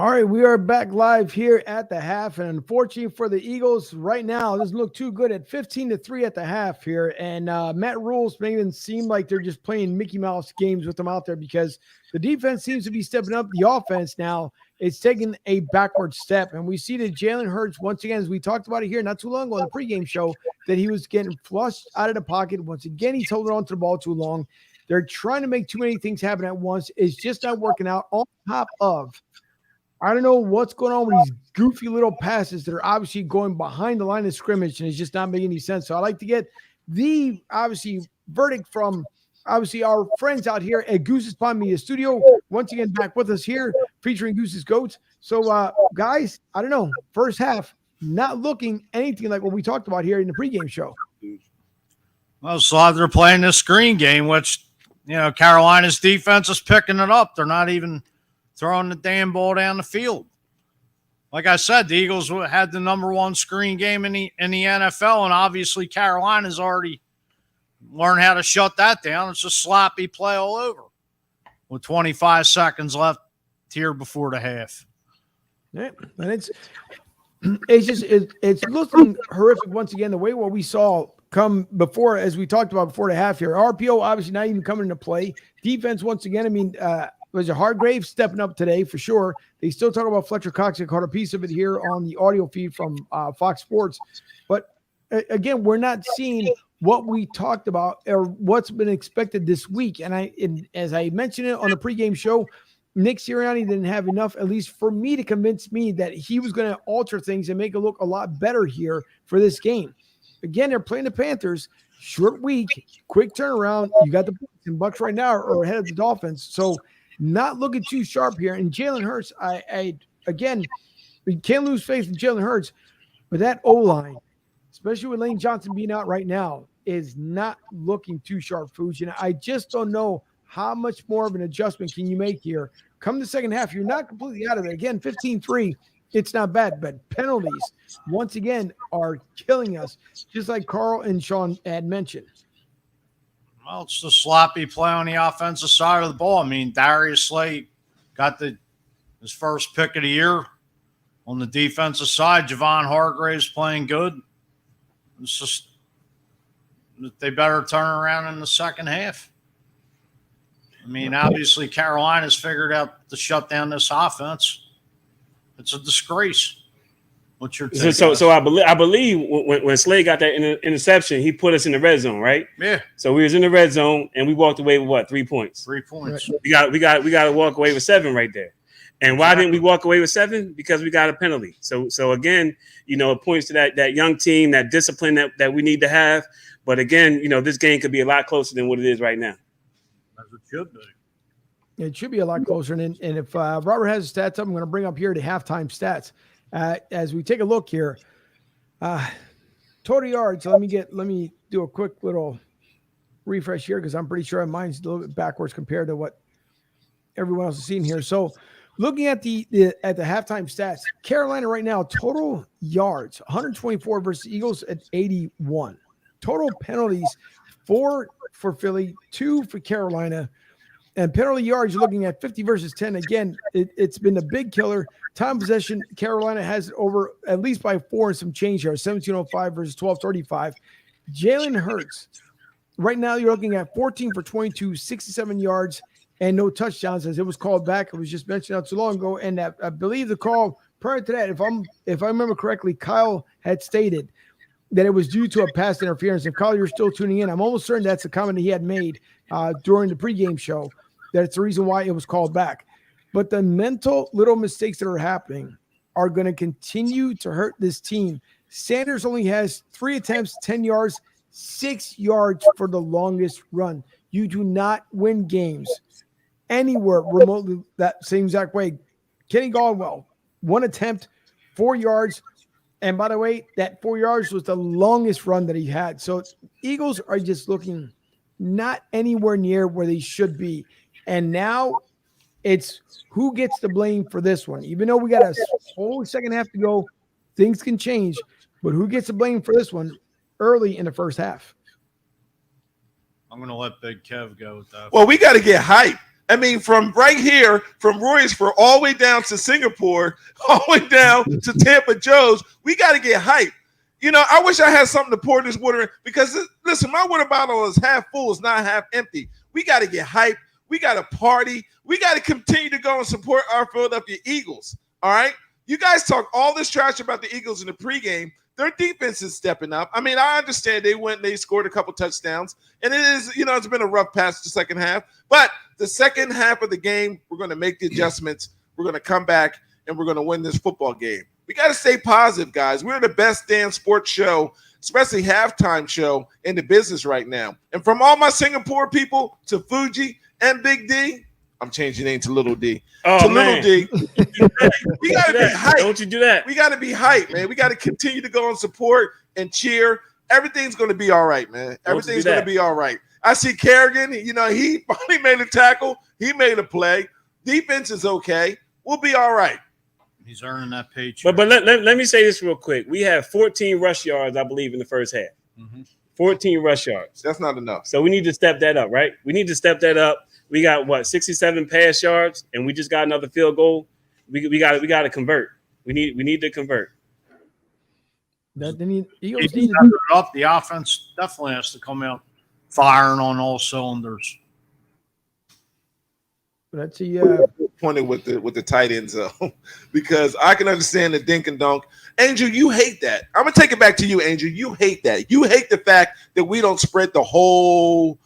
All right, we are back live here at the half, and unfortunately for the Eagles, right now it doesn't look too good at 15-3 at the half here. And Matt Rule's making it seem like they're just playing Mickey Mouse games with them out there because the defense seems to be stepping up. The offense now is taking a backward step, and we see that Jalen Hurts once again, as we talked about it here not too long ago on the pregame show, that he was getting flushed out of the pocket. Once again, he's holding on to the ball too long. They're trying to make too many things happen at once. It's just not working out. On top of, I don't know what's going on with these goofy little passes that are obviously going behind the line of scrimmage, and it's just not making any sense. So I'd like to get the, obviously, verdict from, obviously, our friends out here at Goose's Pond Media Studio. Once again, back with us here, featuring Goose's Goats. So, guys, I don't know, first half, not looking anything like what we talked about here in the pregame show. Well, so they're playing this screen game, which, Carolina's defense is picking it up. They're not even throwing the damn ball down the field. Like I said, the Eagles had the number one screen game in the NFL, and obviously Carolina's already learned how to shut that down. It's just sloppy play all over with 25 seconds left here before the half. Yeah, and it's looking horrific once again. The way what we saw come before, as we talked about before the half here, RPO obviously not even coming into play. Defense once again. I mean, was a Hargrave stepping up today for sure. They still talk about Fletcher Cox. I caught a piece of it here on the audio feed from Fox Sports. But again, we're not seeing what we talked about or what's been expected this week. And as I mentioned it on the pregame show, Nick Sirianni didn't have enough, at least for me, to convince me that he was going to alter things and make it look a lot better here for this game. Again, they're playing the Panthers. Short week, quick turnaround. You got the Bucs right now are ahead of the Dolphins. So not looking too sharp here. And Jalen Hurts, again, we can't lose faith in Jalen Hurts, but that O-line, especially with Lane Johnson being out right now, is not looking too sharp, Fuji. And I just don't know how much more of an adjustment can you make here. Come the second half, you're not completely out of it. Again, 15-3, it's not bad, but penalties, once again, are killing us, just like Carl and Sean had mentioned. Well, it's the sloppy play on the offensive side of the ball. I mean, Darius Slay got his first pick of the year on the defensive side. Javon Hargrave's playing good. It's just they better turn around in the second half. I mean, obviously, Carolina's figured out to shut down this offense. It's a disgrace. What's your take? So I believe when Slade got that interception, he put us in the red zone, right? Yeah. So we was in the red zone and we walked away with what? 3 points. 3 points. We got to walk away with 7 right there. And why didn't we walk away with 7? Because we got a penalty. So again, it points to that young team, that discipline that we need to have. But again, this game could be a lot closer than what it is right now. As it should be. It should be a lot closer. And if Robert has the stats up, I'm going to bring up here the halftime stats. As we take a look here, total yards. Let me do a quick little refresh here because I'm pretty sure mine's a little bit backwards compared to what everyone else is seeing here. So, looking at the halftime stats, Carolina right now total yards 124 versus Eagles at 81. Total penalties 4 for Philly, 2 for Carolina. And penalty yards, you're looking at 50 versus 10. Again, it's been a big killer. Time possession, Carolina has it over at least by 4 and some change here, 1705 versus 1235. Jalen Hurts, right now you're looking at 14 for 22, 67 yards, and no touchdowns as it was called back. It was just mentioned not too long ago. And I believe the call prior to that, if I remember correctly, Kyle had stated that it was due to a pass interference. If Kyle, you're still tuning in, I'm almost certain that's a comment he had made during the pregame show. That's the reason why it was called back. But the mental little mistakes that are happening are going to continue to hurt this team. Sanders only has 3 attempts, 10 yards, 6 yards for the longest run. You do not win games anywhere remotely that same exact way. Kenny Gainwell, 1 attempt, 4 yards. And by the way, that 4 yards was the longest run that he had. So Eagles are just looking not anywhere near where they should be. And now it's who gets the blame for this one. Even though we got a whole second half to go, things can change. But who gets the blame for this one early in the first half? I'm going to let Big Kev go with that. Well, we got to get hype. I mean, from right here, from Royersford all the way down to Singapore, all the way down to Tampa Joe's, we got to get hype. You know, I wish I had something to pour this water in because, listen, my water bottle is half full, it's not half empty. We got to get hype. We got to party. We got to continue to go and support our Philadelphia Eagles, all right? You guys talk all this trash about the Eagles in the pregame. Their defense is stepping up. I mean, I understand they scored a couple touchdowns, and it is, you know, it's been a rough patch the second half. But the second half of the game, we're going to make the adjustments. We're going to come back, and we're going to win this football game. We got to stay positive, guys. We're the best damn sports show, especially halftime show in the business right now. And from all my Singapore people to Fuji and Big D, I'm changing name to Little D. Oh, Little man. D. We got to be hyped. Don't you do that. We got to be hyped, man. We got to continue to go and support and cheer. Everything's going to be all right, man. Everything's going to be all right. I see Kerrigan. You know, he finally made a tackle. He made a play. Defense is okay. We'll be all right. He's earning that paycheck. But let me say this real quick. We have 14 rush yards, I believe, in the first half. 14 rush yards. That's not enough. So we need to step that up, right? We need to step that up. We got 67 pass yards, and we just got another field goal. We got to convert. We need to convert. Eagles need to up. The offense definitely has to come out firing on all cylinders. Let's see. Pointed with the tight end zone because I can understand the dink and dunk. Angel, you hate that. I'm gonna take it back to you, Angel. You hate that. You hate the fact that we don't spread the whole,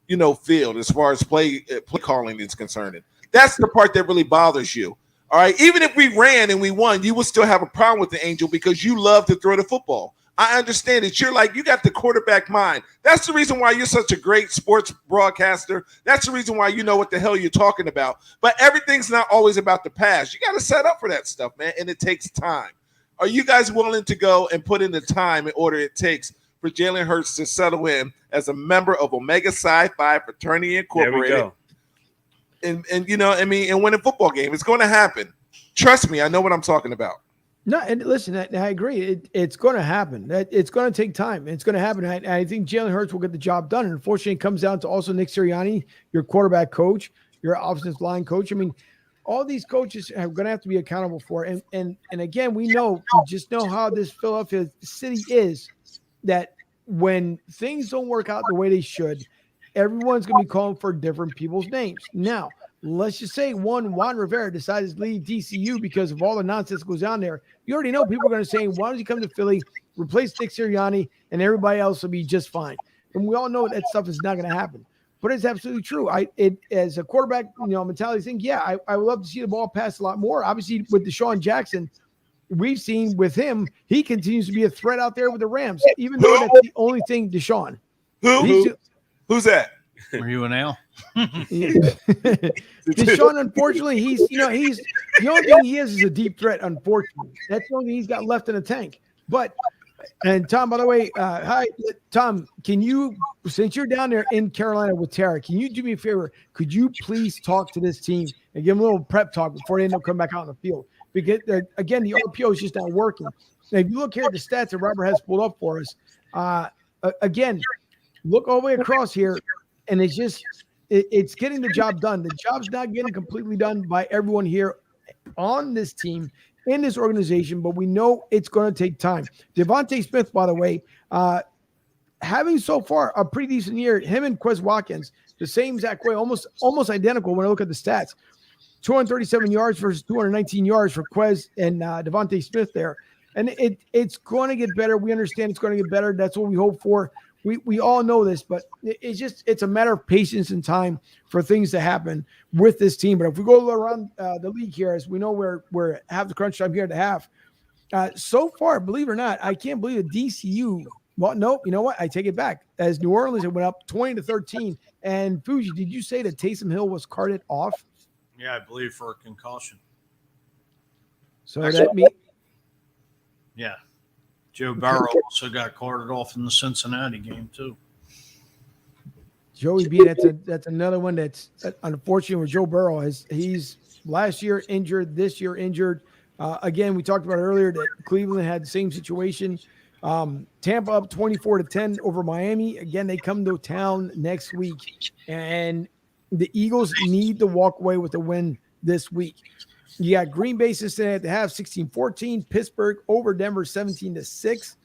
you know, field as far as play calling is concerned. That's the part that really bothers you. All right. Even if we ran and we won, you would still have a problem with the Angel because you love to throw the football. I understand it. You're like, you got the quarterback mind. That's the reason why you're such a great sports broadcaster. That's the reason why you know what the hell you're talking about. But everything's not always about the pass. You got to set up for that stuff, man, and it takes time. Are you guys willing to go and put in the time in order it takes for Jalen Hurts to settle in as a member of Omega Psi Phi Fraternity Incorporated? There we go. And you know, I mean, and win a football game. It's going to happen. Trust me, I know what I'm talking about. No, and listen, I agree. It's going to happen. It's going to take time. It's going to happen. I think Jalen Hurts will get the job done. And unfortunately, it comes down to also Nick Sirianni, your quarterback coach, your offensive line coach. I mean, all these coaches are going to have to be accountable for it. And again, we just know how this Philadelphia city is, that when things don't work out the way they should, everyone's going to be calling for different people's names. Now, let's just say Juan Rivera decides to leave DCU because of all the nonsense that goes on there. You already know people are going to say, why don't you come to Philly, replace Nick Sirianni, and everybody else will be just fine. And we all know that stuff is not going to happen. But it's absolutely true. As a quarterback, you know, mentality thing, yeah, I would love to see the ball pass a lot more. Obviously, with Deshaun Jackson, we've seen with him, he continues to be a threat out there with the Rams, even though that's the only thing Deshaun. Who's that? Are you an L? Deshaun, unfortunately, he's the only thing he is a deep threat, unfortunately. That's the only thing he's got left in the tank. And Tom, by the way, hi, Tom, can you, since you're down there in Carolina with Tara, can you do me a favor? Could you please talk to this team and give them a little prep talk before they end up coming back out on the field? Because, again, the RPO is just not working. Now, if you look here at the stats that Robert has pulled up for us, again, look all the way across here, and it's getting the job done. The job's not getting completely done by everyone here on this team, in this organization, but we know it's going to take time. Devontae Smith, by the way, having so far a pretty decent year, him and Quez Watkins, the same exact way, almost identical when I look at the stats. 237 yards versus 219 yards for Quez and Devontae Smith there. And it's going to get better. We understand it's going to get better. That's what we hope for. We all know this, but it's a matter of patience and time for things to happen with this team. But if we go around the league here, as we know we're half the crunch time here at the half, so far, believe it or not, I can't believe the DCU. Well, no, you know what? I take it back. As New Orleans, it went up 20-13. And Fuji, did you say that Taysom Hill was carted off? Yeah, I believe for a concussion. So that means, yeah. Joe Burrow also got carted off in the Cincinnati game too. Joey B, that's another one that's unfortunate with Joe Burrow. He's last year injured, this year injured. Again, we talked about earlier that Cleveland had the same situation. Tampa up 24-10 over Miami. Again, they come to town next week, and The Eagles need to walk away with a win this week. You got Green Bay Cincinnati at the half, 16-14. Pittsburgh over Denver, 17-6.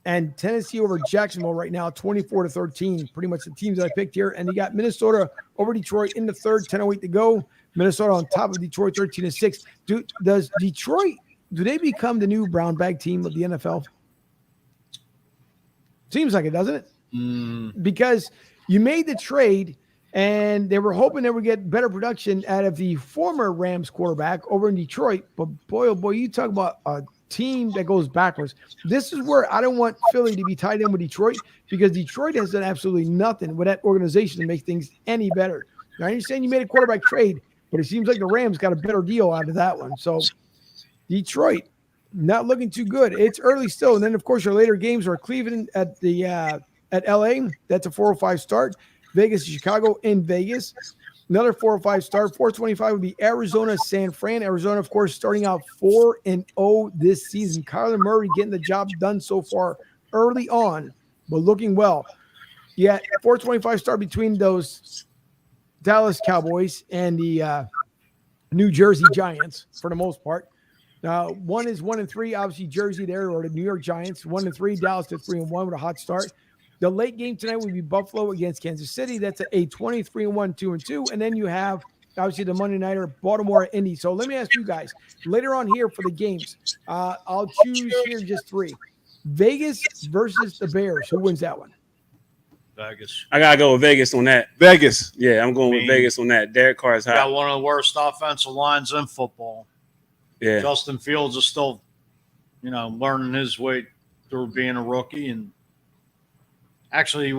And Tennessee over Jacksonville right now, 24-13. Pretty much the teams that I picked here. And you got Minnesota over Detroit in the third, 10:08 to go. Minnesota on top of Detroit, 13-6. Does Detroit, do they become the new brown bag team of the NFL? Seems like it, doesn't it? Because you made the trade, and they were hoping they would get better production out of the former Rams quarterback over in Detroit. But boy, oh boy, you talk about a team that goes backwards. This is where I don't want Philly to be tied in with Detroit, because Detroit has done absolutely nothing with that organization to make things any better. Now, I understand you made a quarterback trade, but it seems like the Rams got a better deal out of that one. So Detroit, not looking too good. It's early still. And then, of course, your later games are Cleveland at the at LA. That's a 4:05 start. Vegas, Chicago in Vegas. Another 4:05 start. 4:25 would be Arizona, San Fran. Arizona, of course, starting out 4-0 this season. Kyler Murray getting the job done so far early on, but looking well. Yeah, 4:25 start between those Dallas Cowboys and the New Jersey Giants for the most part. One is 1-3, obviously Jersey there, or the New York Giants. 1-3, Dallas to 3-1 with a hot start. The late game tonight would be Buffalo against Kansas City. That's a 23-1, 2-2. And then you have, obviously, the Monday nighter, Baltimore at Indy. So let me ask you guys, later on here for the games, I'll choose here just three. Vegas versus the Bears. Who wins that one? Vegas. I gotta go with Vegas on that. Vegas. Yeah, I'm going with Vegas on that. Derek Carr is hot. Got one of the worst offensive lines in football. Yeah. Justin Fields is still, learning his way through being a rookie. And actually,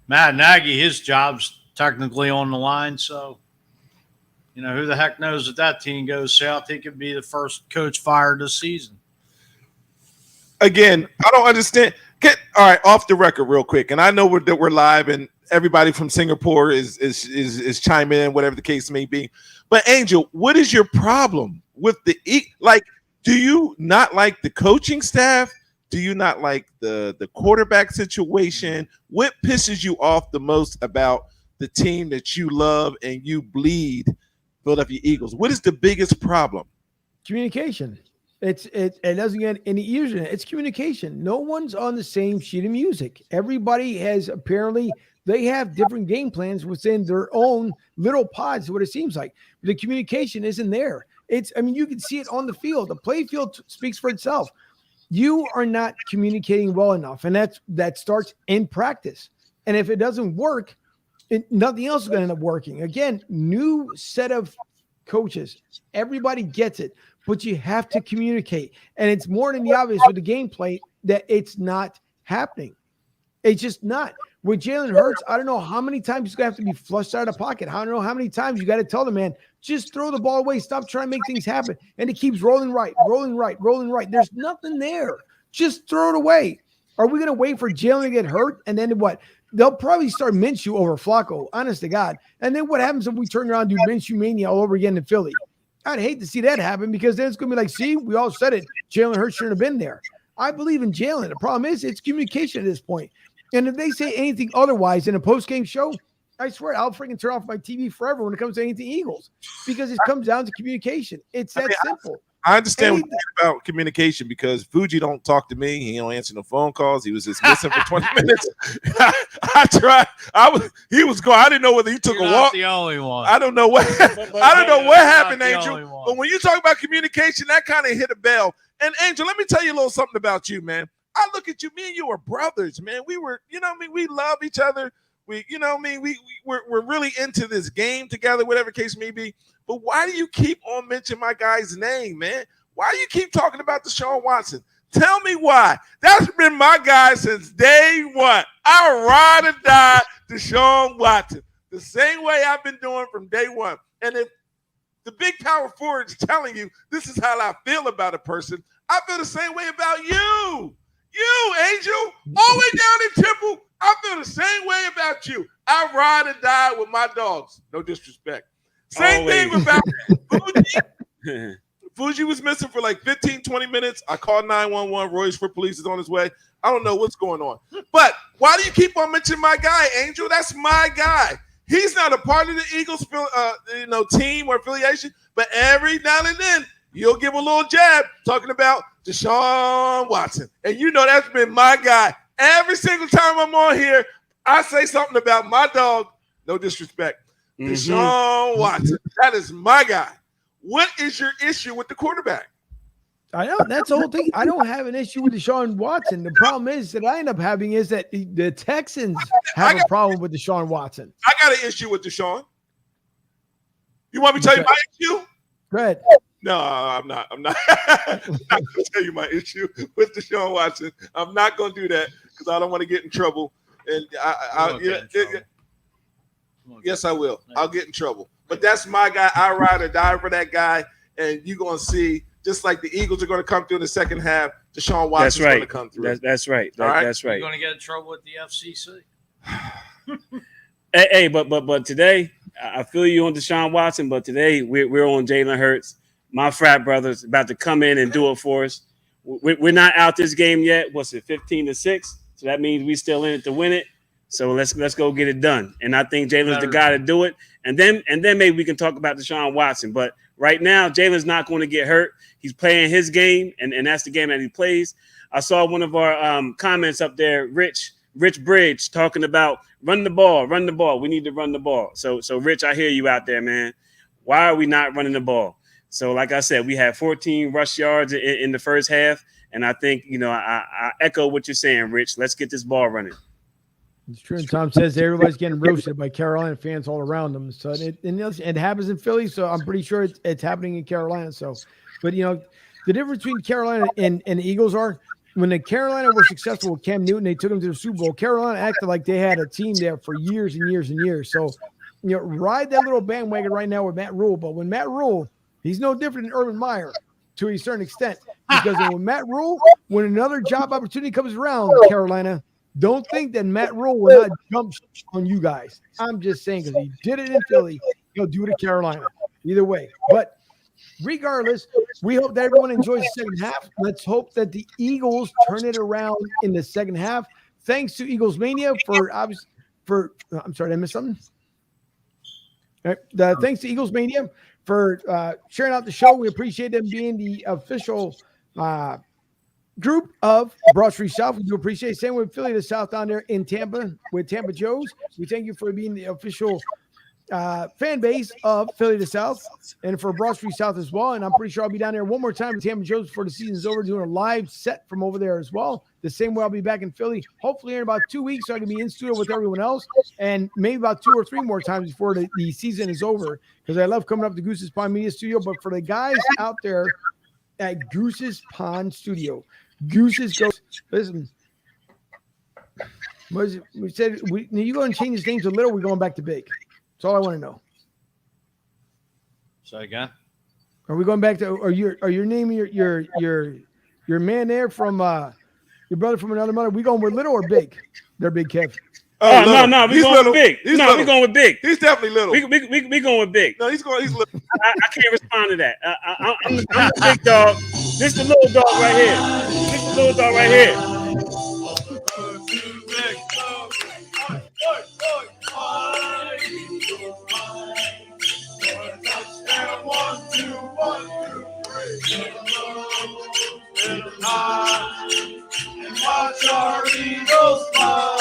Matt Nagy, his job's technically on the line. So, who the heck knows if that team goes south? He could be the first coach fired this season. Again, I don't understand. All right, off the record real quick. And I know that we're live and everybody from Singapore is chiming in, whatever the case may be. But Angel, what is your problem with do you not like the coaching staff? Do you not like the quarterback situation? What pisses you off the most about the team that you love and you bleed, Philadelphia Eagles? What is the biggest problem? Communication. It doesn't get any easier. It's communication. No one's on the same sheet of music. Everybody has they have different game plans within their own little pods, what it seems like. The communication isn't there. You can see it on the field. The play field speaks for itself. You are not communicating well enough, and that starts in practice. And if it doesn't work, nothing else is going to end up working. Again, new set of coaches. Everybody gets it. But you have to communicate. And it's more than the obvious with the gameplay that it's not happening. It's just not. With Jalen Hurts, I don't know how many times he's going to have to be flushed out of the pocket. I don't know how many times you got to tell the man, just throw the ball away. Stop trying to make things happen. And it keeps rolling right. There's nothing there. Just throw it away. Are we going to wait for Jalen to get hurt? And then what? They'll probably start Minshew over Flacco, honest to God. And then what happens if we turn around and do Minshew mania all over again in Philly? I'd hate to see that happen, because then it's going to be like, see, we all said it. Jalen Hurts shouldn't have been there. I believe in Jalen. The problem is it's communication at this point. And if they say anything otherwise in a post-game show, I swear I'll freaking turn off my TV forever when it comes to anything Eagles, because it comes down to communication. It's that simple. I understand what you're saying about communication, because Fuji don't talk to me. He don't answer no phone calls. He was just missing for 20 minutes. I tried. He was going. I didn't know whether he took You're a not walk. the only one. I don't know what. I don't know what happened, the Angel. only one. But when you talk about communication, that kind of hit a bell. And Angel, let me tell you a little something about you, man. I look at you. Me and you are brothers, man. We were, we love each other. We're really into this game together, whatever case may be. But why do you keep on mentioning my guy's name, man? Why do you keep talking about Deshaun Watson? Tell me why. That's been my guy since day one. I ride or die Deshaun Watson, the same way I've been doing from day one. And if the big power forward is telling you this is how I feel about a person, I feel the same way about you. You, Angel, all the way down in Temple, I feel the same way about you. I ride or die with my dogs. No disrespect. Same thing about Fuji. Fuji was missing for like 15, 20 minutes. I called 911. Roy's for police is on his way. I don't know what's going on. But why do you keep on mentioning my guy, Angel? That's my guy. He's not a part of the Eagles, team or affiliation, but every now and then you'll give a little jab talking about Deshaun Watson. And that's been my guy. Every single time I'm on here, I say something about my dog. No disrespect. Deshaun Watson. That is my guy. What is your issue with the quarterback? I know that's the whole thing. I don't have an issue with Deshaun Watson. The problem is that I end up having is that the Texans have a problem with Deshaun Watson. I got an issue with Deshaun. You want me to tell you my issue? Go ahead. No, I'm not. I'm not going to tell you my issue with Deshaun Watson. I'm not going to do that because I don't want to get in trouble. And yes, I will. I'll get in trouble. But that's my guy. I ride or die for that guy. And you're going to see, just like the Eagles are going to come through in the second half, Deshaun Watson is going to come through. That's right. That's right. You're going to get in trouble with the FCC. Hey, but today, I feel you on Deshaun Watson, but today we're on Jalen Hurts. My frat brother's about to come in and do it for us. We're not out this game yet. What's it, 15-6? So that means we still in it to win it. So let's go get it done. And I think Jalen's the guy to do it. And then maybe we can talk about Deshaun Watson. But right now, Jalen's not going to get hurt. He's playing his game, and that's the game that he plays. I saw one of our comments up there, Rich Bridge, talking about run the ball. We need to run the ball. So Rich, I hear you out there, man. Why are we not running the ball? So like I said, we had 14 rush yards in the first half. And I think, I echo what you're saying, Rich. Let's get this ball running. It's true. And Tom says everybody's getting roasted by Carolina fans all around them. So it happens in Philly. So I'm pretty sure it's happening in Carolina. So, but the difference between Carolina and the Eagles are when the Carolina were successful with Cam Newton, they took him to the Super Bowl. Carolina acted like they had a team there for years and years and years. So, ride that little bandwagon right now with Matt Rule. But when Matt Rule, he's no different than Urban Meyer to a certain extent. Because when Matt Rule, when another job opportunity comes around, Carolina, don't think that Matt Rule will not jump on you guys. I'm just saying because he did it in Philly, he'll do it at Carolina. Either way. But regardless, we hope that everyone enjoys the second half. Let's hope that the Eagles turn it around in the second half. Thanks to Eagles Mania I'm sorry, did I miss something? All right. Thanks to Eagles Mania for sharing out the show. We appreciate them being the official group of Broad Street South. We do appreciate it. Same with Philly to South down there in Tampa with Tampa Joe's. We thank you for being the official fan base of Philly to South and for Broad Street South as well. And I'm pretty sure I'll be down there one more time with Tampa Joe's before the season's over, doing a live set from over there as well. The same way I'll be back in Philly, hopefully in about 2 weeks, so I can be in studio with everyone else, and maybe about 2 or 3 more times before the season is over, because I love coming up to Goose's Pond Media Studio. But for the guys out there at Goose's Pond Studio, listen. We said you going to change his name to Little? We're going back to Big. That's all I want to know. Say again. Are we going back to? Are you naming your man there from your brother from another mother? We going with Little or Big? They're Big, Kev. Oh, no, we're going with Big. We're going with Big. He's definitely Little. We going with Big. No, he's Little. I can't respond to that. I'm the big dog. This the little dog right here. And watch our Eagles fly.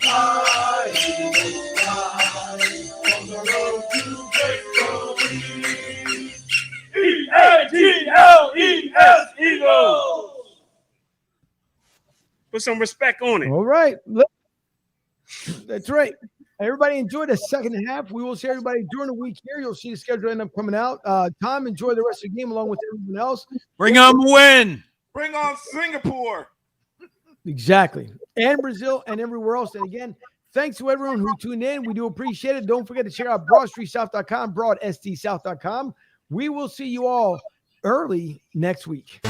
Fly, Eagles, fly. On the road to victory. E-A-G-L-E-S, Eagles. Put some respect on it. All right. That's right. Everybody enjoy the second half. We will see everybody during the week here. You'll see the schedule end up coming out. Tom, enjoy the rest of the game along with everyone else. Bring on the win. Bring on Singapore. Exactly. And Brazil and everywhere else. And again, thanks to everyone who tuned in. We do appreciate it. Don't forget to check out BroadStreetSouth.com, BroadSTSouth.com. We will see you all early next week.